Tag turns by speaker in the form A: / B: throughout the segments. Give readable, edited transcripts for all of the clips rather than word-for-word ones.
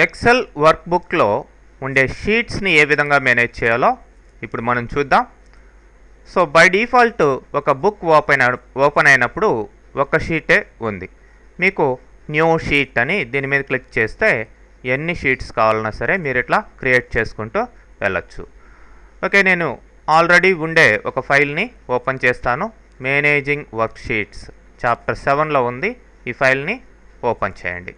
A: XL వర్క్బుక్లో ఉండే షీట్స్ని ఏ విధంగా manage చేయాలో ఇప్పుడు మనం చూద్దాం. సో బై డిఫాల్ట్ ఒక బుక్ ఓపెన్ అయినప్పుడు ఒక షీటే ఉంది. మీకు న్యూ షీట్ అని దీని మీద క్లిక్ చేస్తే ఎన్ని షీట్స్ కావాలన్నా సరే మీరు ఇట్లా క్రియేట్ చేసుకుంటూ వెళ్ళచ్చు. ఓకే, నేను ఆల్రెడీ ఉండే ఒక ఫైల్ని ఓపెన్ చేస్తాను. మేనేజింగ్ వర్క్ షీట్స్ చాప్టర్ 7లో ఉంది. ఈ ఫైల్ని ఓపెన్ చేయండి.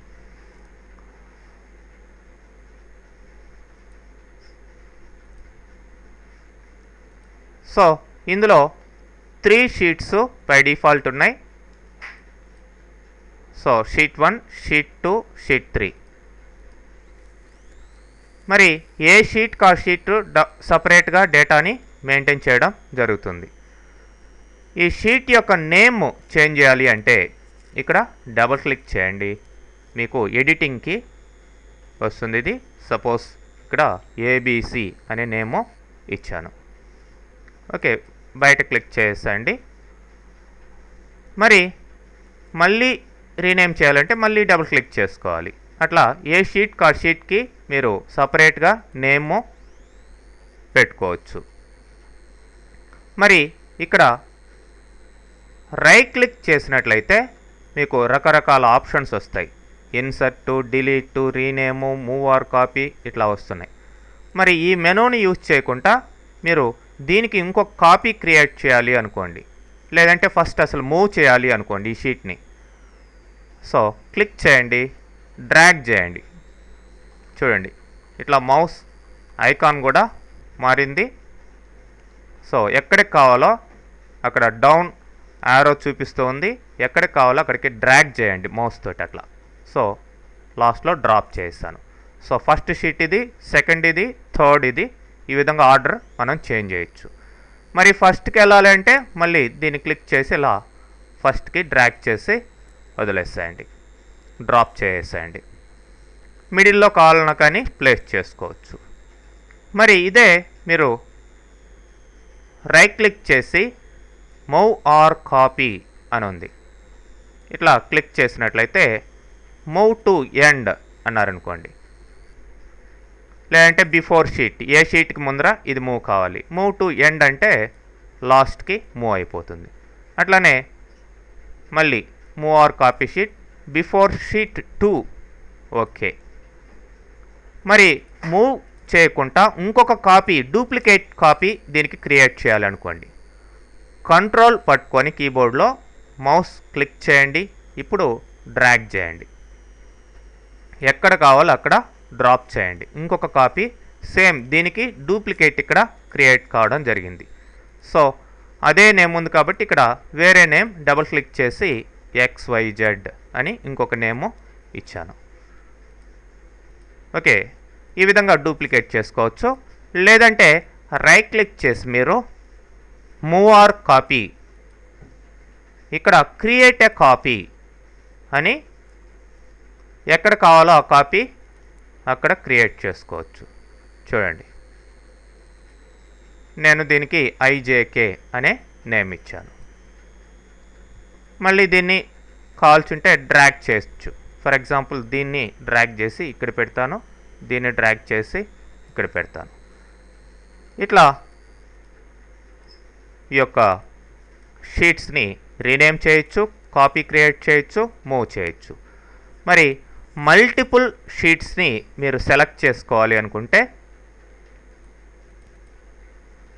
A: సో ఇందులో 3 షీట్స్ బై డిఫాల్ట్ ఉన్నాయి. So sheet 1, sheet 2, sheet 3. మరి ఏ షీట్ కా షీట్ సపరేట్గా డేటాని మెయింటైన్ చేయడం జరుగుతుంది. ఈ షీట్ యొక్క నేమ్ చేంజ్ చేయాలి అంటే ఇక్కడ డబుల్ క్లిక్ చేయండి. మీకు ఎడిటింగ్కి వస్తుంది. ఇది సపోజ్ ఇక్కడ ఏబిసి అనే నేమ్ ఇచ్చాను. ఓకే, బయట క్లిక్ చేసేయండి. మరి మళ్ళీ రీనేమ్ చేయాలంటే మళ్ళీ డబుల్ క్లిక్ చేసుకోవాలి. అట్లా ఏ షీట్ కా షీట్కి మీరు సపరేట్గా నేమ్ పెట్టుకోవచ్చు. మరి ఇక్కడ రైట్ క్లిక్ చేసినట్లయితే మీకు రకరకాల ఆప్షన్స్ వస్తాయి. Insert, delete, rename, move or copy ఇట్లా వస్తున్నాయి. మరి ఈ మెనూని యూజ్ చేయకుండా మీరు దీనికి ఇంకొక కాపీ క్రియేట్ చేయాలి అనుకోండి, లేదంటే ఫస్ట్ అసలు మూవ్ చేయాలి అనుకోండి ఈ షీట్ని. సో క్లిక్ చేయండి, డ్రాగ్ చేయండి. చూడండి ఇట్లా మౌస్ ఐకాన్ కూడా మారింది. సో ఎక్కడికి కావాలో అక్కడ డౌన్ యారో చూపిస్తూ ఉంది. ఎక్కడికి కావాలో అక్కడికి డ్రాగ్ చేయండి మౌస్ తోటి అట్లా. సో లాస్ట్లో డ్రాప్ చేస్తాను. సో ఫస్ట్ షీట్ ఇది, సెకండ్ ఇది, థర్డ్ ఇది. ఈ విధంగా ఆర్డర్ మనం చేంజ్ చేయొచ్చు. మరి ఫస్ట్కి వెళ్ళాలి అంటే మళ్ళీ దీన్ని క్లిక్ చేసి ఇలా ఫస్ట్కి డ్రాగ్ చేసి వదిలేసేయండి, డ్రాప్ చేసేయండి. మిడిల్లో కావాలన్నా కానీ ప్లేస్ చేసుకోవచ్చు. మరి ఇదే మీరు రైట్ క్లిక్ చేసి మూవ్ ఆర్ కాపీ అని ఉంది. ఇట్లా క్లిక్ చేసినట్లయితే మూవ్ టు ఎండ్ అన్నారనుకోండి, లేదంటే బిఫోర్ షీట్, ఏ షీట్కి ముందర ఇది మూవ్ కావాలి. మూవ్ టు ఎండ్ అంటే లాస్ట్కి మూవ్ అయిపోతుంది. అట్లానే మళ్ళీ move or copy sheet before sheet 2. Okay, మరి మూవ్ చేయకుండా ఇంకొక కాపీ, డూప్లికేట్ కాపీ దీనికి క్రియేట్ చేయాలనుకోండి. కంట్రోల్ పట్టుకొని కీబోర్డ్లో మౌస్ క్లిక్ చేయండి. ఇప్పుడు డ్రాగ్ చేయండి, ఎక్కడ కావాలో అక్కడ డ్రాప్ చేయండి. ఇంకొక కాపీ సేమ్ దీనికి డూప్లికేట్ ఇక్కడ క్రియేట్ కావడం జరిగింది. సో అదే నేమ్ ఉంది కాబట్టి ఇక్కడ వేరే నేమ్ డబుల్ క్లిక్ చేసి XYZ అని ఇంకొక నేము ఇచ్చాను. ఓకే, ఈ విధంగా డూప్లికేట్ చేసుకోవచ్చు. లేదంటే రైట్ క్లిక్ చేసి మీరు మూవ్ ఆర్ కాపీ, ఇక్కడ క్రియేట్ ఏ కాపీ అని ఎక్కడ కావాలో ఆ కాపీ అక్కడ క్రియేట్ చేసుకోవచ్చు. చూడండి నేను దీనికి IJK అనే నేమ్ ఇచ్చాను. మళ్ళీ దీన్ని కావాల్సింటే డ్రాగ్ చేయొచ్చు. ఫర్ ఎగ్జాంపుల్ దీన్ని డ్రాగ్ చేసి ఇక్కడ పెడతాను, దీన్ని డ్రాగ్ చేసి ఇక్కడ పెడతాను. ఇట్లా ఈ యొక్క షీట్స్ని రీనేమ్ చేయొచ్చు, కాపీ క్రియేట్ చేయొచ్చు, మూవ్ చేయొచ్చు. మరి మల్టిపుల్ షీట్స్ని మీరు సెలెక్ట్ చేసుకోవాలి అనుకుంటే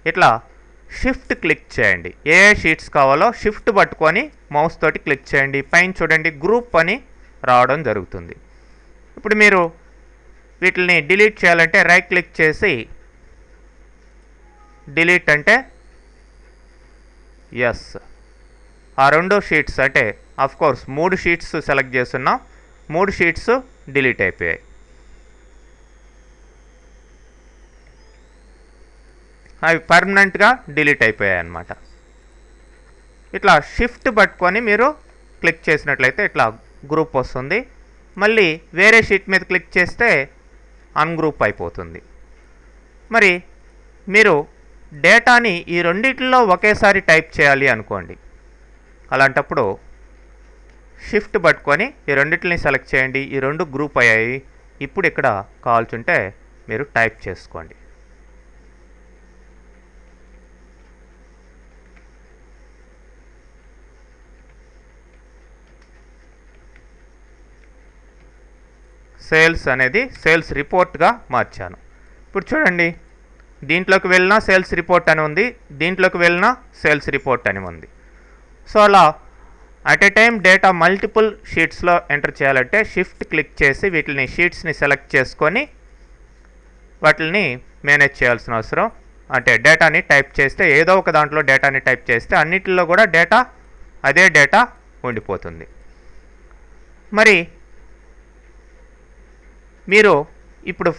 A: ఇట్లా షిఫ్ట్ క్లిక్ చేయండి. ఏ షీట్స్ కావాలో షిఫ్ట్ పట్టుకొని మౌస్ తోటి క్లిక్ చేయండి. పైన చూడండి గ్రూప్ అని రావడం జరుగుతుంది. ఇప్పుడు మీరు వీటిని డిలీట్ చేయాలంటే రైట్ క్లిక్ చేసి డిలీట్ అంటే ఎస్. ఆ 2 షీట్స్ అంటే అఫ్కోర్స్ 3 షీట్స్ సెలెక్ట్ చేస్తున్నాం, 3 షీట్స్ డిలీట్ అయిపోయాయి. అవి పర్మనెంట్గా డిలీట్ అయిపోయాయి అన్నమాట. ఇట్లా షిఫ్ట్ పట్టుకొని మీరు క్లిక్ చేసినట్లయితే ఇట్లా గ్రూప్ వస్తుంది. మళ్ళీ వేరే షీట్ మీద క్లిక్ చేస్తే అన్గ్రూప్ అయిపోతుంది. మరి మీరు డేటాని ఈ రెండిట్లో ఒకేసారి టైప్ చేయాలి అనుకోండి, అలాంటప్పుడు షిఫ్ట్ పట్టుకొని ఈ రెండిటిని సెలెక్ట్ చేయండి. ఈ 2 గ్రూప్ అయ్యాయి. ఇప్పుడు ఇక్కడ కావాల్సింటే మీరు టైప్ చేసుకోండి. సేల్స్ అనేది సేల్స్ రిపోర్ట్గా మార్చాను. ఇప్పుడు చూడండి, దీంట్లోకి వెళ్ళినా సేల్స్ రిపోర్ట్ అని ఉంది, దీంట్లోకి వెళ్ళినా సేల్స్ రిపోర్ట్ అని ఉంది. సో అలా at a time data multiple షీట్స్లో ఎంటర్ చేయాలంటే షిఫ్ట్ క్లిక్ చేసి వీటిని షీట్స్ని సెలెక్ట్ చేసుకొని వాటిని మేనేజ్ చేయాల్సిన అవసరం. అంటే డేటాని టైప్ చేస్తే ఏదో ఒక దాంట్లో డేటాని టైప్ చేస్తే అన్నిటిలో కూడా డేటా అదే డేటా ఉండిపోతుంది. మరి మీరు ఇప్పుడు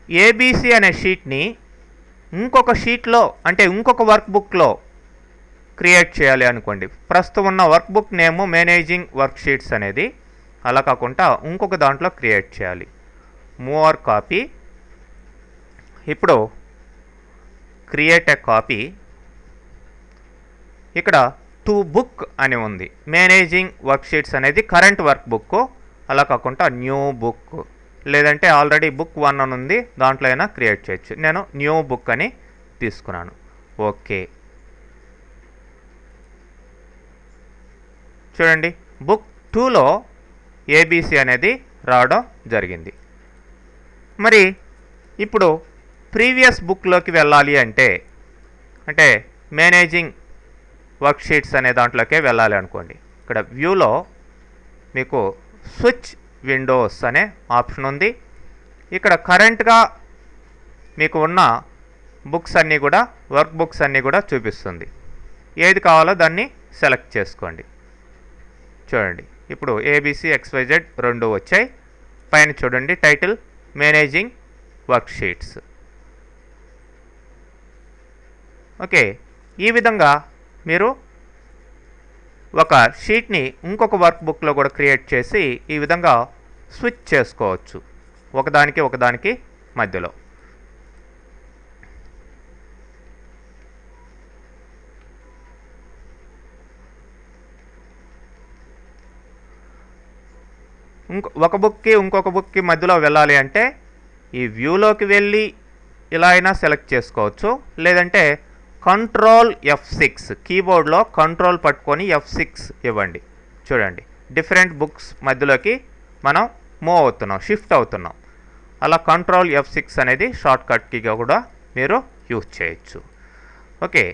A: ఏబీసీ అనే షీట్ని ఇంకొక షీట్లో అంటే ఇంకొక వర్క్ బుక్లో క్రియేట్ చేయాలి అనుకోండి. ప్రస్తుతం ఉన్న workbook name managing worksheets అనేది, అలా కాకుండా ఇంకొక దాంట్లో క్రియేట్ చేయాలి. Move or copy. ఇప్పుడు క్రియేట్ ఏ కాపీ. ఇక్కడ టు బుక్ అని ఉంది. మేనేజింగ్ వర్క్ షీట్స్ అనేది కరెంట్ వర్క్ బుక్, అలా కాకుండా న్యూ బుక్, లేదంటే ఆల్రెడీ బుక్ 1 అని ఉంది దాంట్లో అయినా క్రియేట్ చేయొచ్చు. నేను న్యూ బుక్ అని తీసుకున్నాను. ఓకే, చూడండి బుక్ 2లో ఏబీసీ అనేది రావడం జరిగింది. మరి ఇప్పుడు ప్రీవియస్ బుక్లోకి వెళ్ళాలి అంటే మేనేజింగ్ వర్క్ షీట్స్ అనే దాంట్లోకే వెళ్ళాలి అనుకోండి. ఇక్కడ వ్యూలో మీకు స్విచ్ విండోస్ అనే ఆప్షన్ ఉంది. ఇక్కడ కరెంట్గా మీకు ఉన్న బుక్స్ అన్నీ కూడా వర్క్ బుక్స్ అన్నీ కూడా చూపిస్తుంది. ఏది కావాలో దాన్ని సెలెక్ట్ చేసుకోండి. చూడండి ఇప్పుడు ఏబీసీ XYZ 2 వచ్చాయి. పైన చూడండి title managing work sheets. Okay, ఈ విధంగా మీరు ఒక షీట్ని ఇంకొక వర్క్ బుక్లో కూడా క్రియేట్ చేసి ఈ విధంగా స్విచ్ చేసుకోవచ్చు ఒకదానికి మధ్యలో. ఒక బుక్కి ఇంకొక బుక్కి మధ్యలో వెళ్ళాలి అంటే ఈ వ్యూలోకి వెళ్ళి ఇలా అయినా సెలెక్ట్ చేసుకోవచ్చు, లేదంటే కంట్రోల్ F6 కీబోర్డ్లో కంట్రోల్ పట్టుకొని F6 ఇవ్వండి. చూడండి డిఫరెంట్ బుక్స్ మధ్యలోకి మనం మూవ్ అవుతున్నాం, షిఫ్ట్ అవుతున్నాం. అలా కంట్రోల్ F6 అనేది షార్ట్ కట్ కీగా కూడా మీరు యూజ్ చేయొచ్చు. ఓకే,